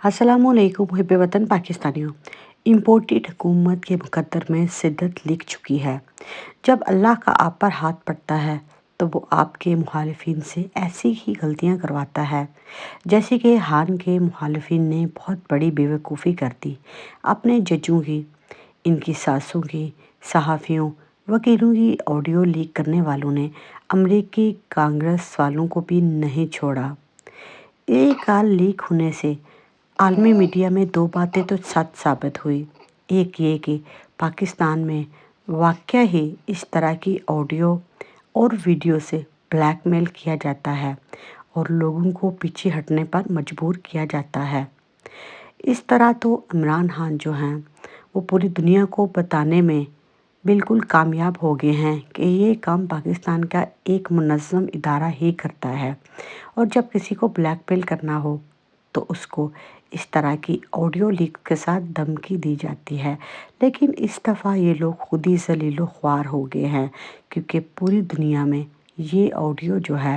अस्सलामुअलैकुम मुहिब वतन पाकिस्तानियों। इम्पोर्टेड हुकूमत के मुकद्दर में शिद्दत लिख चुकी है। जब अल्लाह का आप पर हाथ पड़ता है तो वो आपके मुखालिफिन से ऐसी ही गलतियां करवाता है जैसे कि हान के मुखालिफिन ने बहुत बड़ी बेवकूफ़ी कर दी। अपने जजों की, इनकी सासों की, सहाफ़ियों, वकीलों की ऑडियो लीक करने वालों ने अमरीकी कांग्रेस वालों को भी नहीं छोड़ा। एक कॉल लीक होने से आलमी मीडिया में दो बातें तो सच साबित हुई। एक ये कि पाकिस्तान में वाक़या ही इस तरह की ऑडियो और वीडियो से ब्लैकमेल किया जाता है और लोगों को पीछे हटने पर मजबूर किया जाता है। इस तरह तो इमरान खान जो हैं वो पूरी दुनिया को बताने में बिल्कुल कामयाब हो गए हैं कि ये काम पाकिस्तान का एक मुनज़्ज़म इदारा ही करता है और जब किसी को ब्लैकमेल करना हो तो उसको इस तरह की ऑडियो लीक के साथ धमकी दी जाती है। लेकिन इस दफ़ा ये लोग खुद ही ज़लीलो ख्वार हो गए हैं क्योंकि पूरी दुनिया में ये ऑडियो जो है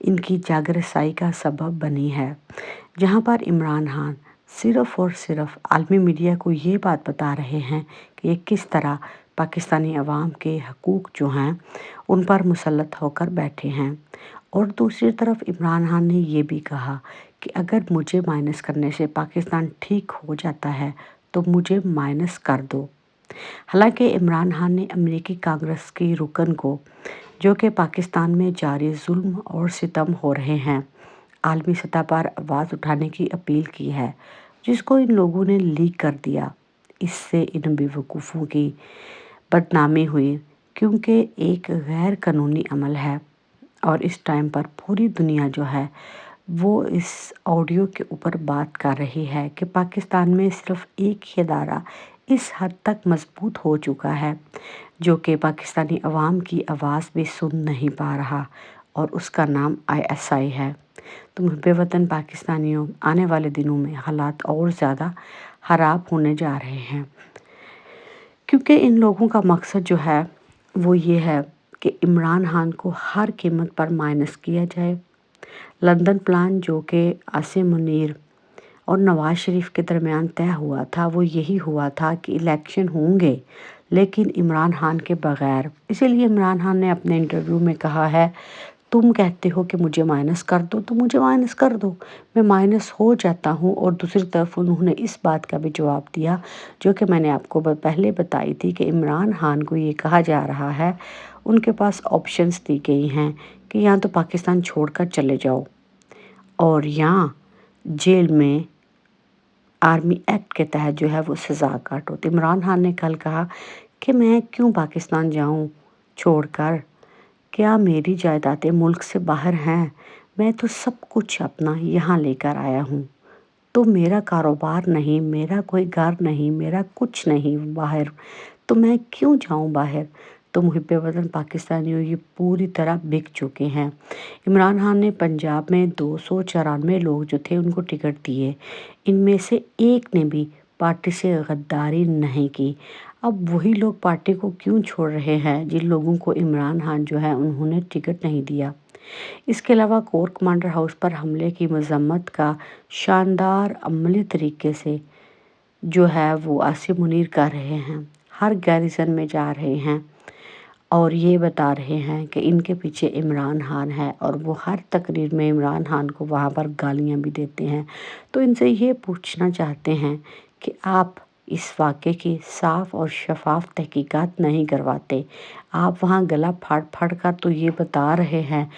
इनकी जागरसाई का सबब बनी है। जहाँ पर इमरान खान सिर्फ़ और सिर्फ आलमी मीडिया को ये बात बता रहे हैं कि ये किस तरह पाकिस्तानी अवाम के हकूक़ जो हैं उन पर मुसल्लत होकर बैठे हैं। और दूसरी तरफ इमरान खान ने ये भी कहा कि अगर मुझे माइनस करने से पाकिस्तान ठीक हो जाता है तो मुझे माइनस कर दो। हालांकि इमरान खान ने अमेरिकी कांग्रेस की रुकन को, जो कि पाकिस्तान में जारी जुल्म और सितम हो रहे हैं, आलमी सतह पर आवाज़ उठाने की अपील की है, जिसको इन लोगों ने लीक कर दिया। इससे इन बेवकूफ़ों की बदनामी हुई क्योंकि एक गैर कानूनी अमल है और इस टाइम पर पूरी दुनिया जो है वो इस ऑडियो के ऊपर बात कर रही है कि पाकिस्तान में सिर्फ एक ही अदारा इस हद तक मजबूत हो चुका है जो कि पाकिस्तानी अवाम की आवाज़ भी सुन नहीं पा रहा और उसका नाम ISI है। तो मुहिब्बे वतन पाकिस्तानियों, आने वाले दिनों में हालात और ज़्यादा ख़राब होने जा रहे हैं क्योंकि इन लोगों का मकसद जो है वो ये है कि इमरान खान को हर कीमत पर माइनस किया जाए। लंदन प्लान जो कि आसिम मुनीर और नवाज शरीफ के दरमियान तय हुआ था वो यही हुआ था कि इलेक्शन होंगे लेकिन इमरान खान के बगैर। इसीलिए इमरान खान ने अपने इंटरव्यू में कहा है, तुम कहते हो कि मुझे माइनस कर दो तो मुझे माइनस कर दो, मैं माइनस हो जाता हूँ। और दूसरी तरफ उन्होंने इस बात का भी जवाब दिया जो कि मैंने आपको पहले बताई थी कि इमरान खान को ये कहा जा रहा है, उनके पास ऑप्शंस दी गई हैं कि या तो पाकिस्तान छोड़कर चले जाओ और यहाँ जेल में आर्मी एक्ट के तहत जो है वो सज़ा काटो। तो इमरान खान ने कल कहा कि मैं क्यों पाकिस्तान जाऊँ छोड़कर, क्या मेरी जायदादें मुल्क से बाहर हैं? मैं तो सब कुछ अपना यहाँ लेकर आया हूँ, तो मेरा कारोबार नहीं, मेरा कोई घर नहीं, मेरा कुछ नहीं बाहर, तो मैं क्यों जाऊँ बाहर। तो मुहिब्बे वतन पाकिस्तानियों ये पूरी तरह बिक चुके हैं। इमरान खान ने पंजाब में 294 लोग जो थे उनको टिकट दिए, इनमें से एक ने भी पार्टी से गद्दारी नहीं की। अब वही लोग पार्टी को क्यों छोड़ रहे हैं जिन लोगों को इमरान खान जो है उन्होंने टिकट नहीं दिया। इसके अलावा कोर कमांडर हाउस पर हमले की मजम्मत का शानदार अमली तरीके से जो है वो आसिम मुनीर कर रहे हैं, हर गैरिसन में जा रहे हैं और ये बता रहे हैं कि इनके पीछे इमरान खान है और वो हर तकरीर में इमरान खान को वहाँ पर गालियाँ भी देते हैं। तो इनसे ये पूछना चाहते हैं कि आप इस वाक़े की साफ़ और शफाफ तहकीकात नहीं करवाते। आप वहाँ गला फाड़ फाड़ कर तो ये बता रहे हैं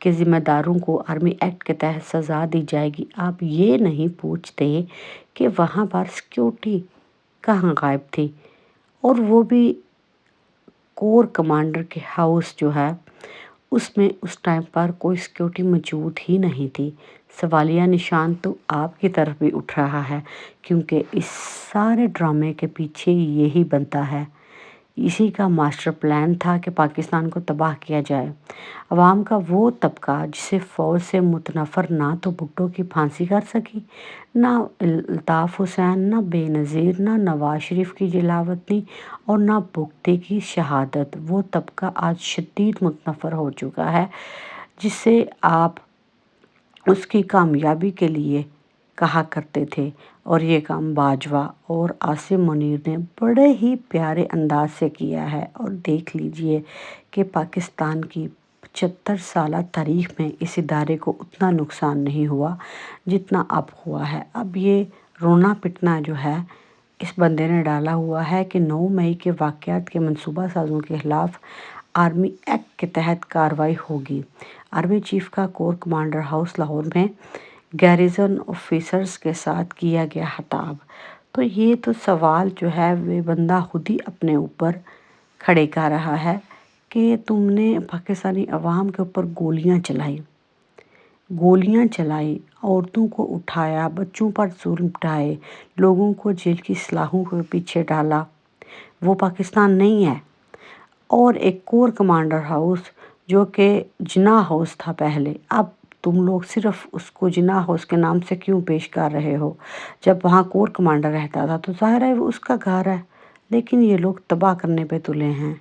कि ज़िम्मेदारों को आर्मी एक्ट के तहत सज़ा दी जाएगी। आप ये नहीं पूछते कि वहाँ पर सिक्योरिटी कहाँ गायब थी और वो भी कोर कमांडर के हाउस जो है उसमें उस टाइम पर कोई सिक्योरिटी मौजूद ही नहीं थी। सवालिया निशान तो आपकी तरफ भी उठ रहा है क्योंकि इस सारे ड्रामे के पीछे यही बनता है। इसी का मास्टर प्लान था कि पाकिस्तान को तबाह किया जाए। अवाम का वो तबका जिसे फ़ौज से मुतनफ़र ना तो भुट्टो की फांसी कर सकी, ना अल्ताफ़ हुसैन, ना बेनज़ीर, ना नवाज शरीफ की जलावतनी और ना भुट्टो की शहादत, वो तबका आज शदीद मुतनफ़र हो चुका है जिससे आप उसकी कामयाबी के लिए کہا کرتے تھے، اور یہ کام باجوہ اور عاصم منیر نے بڑے ہی پیارے انداز سے کیا ہے۔ اور دیکھ لیجئے کہ پاکستان کی 75 سالہ تاریخ میں اس ادارے کو اتنا نقصان نہیں ہوا جتنا اب ہوا ہے۔ اب یہ رونا پٹنا جو ہے اس بندے نے ڈالا ہوا ہے کہ 9 مئی کے واقعات کے منصوبہ سازوں کے خلاف آرمی ایکٹ کے تحت کارروائی ہوگی۔ آرمی چیف کا کور کمانڈر ہاؤس لاہور میں گیریزن آفیسرز کے ساتھ کیا گیا خطاب۔ تو یہ تو سوال جو ہے وہ بندہ خود ہی اپنے اوپر کھڑے کر رہا ہے کہ تم نے پاکستانی عوام کے اوپر گولیاں چلائی، عورتوں کو اٹھایا، بچوں پر ظلم ڈھائے، لوگوں کو جیل کی سلاخوں کے پیچھے ڈالا۔ وہ پاکستان نہیں ہے۔ اور ایک کور کمانڈر ہاؤس جو کہ جناح ہاؤس تھا پہلے، اب تم لوگ صرف اس کو جناح ہاؤس کے نام سے کیوں پیش کر رہے ہو؟ جب وہاں کور کمانڈر رہتا تھا تو ظاہر ہے وہ اس کا گھر ہے، لیکن یہ لوگ تباہ کرنے پہ تلے ہیں۔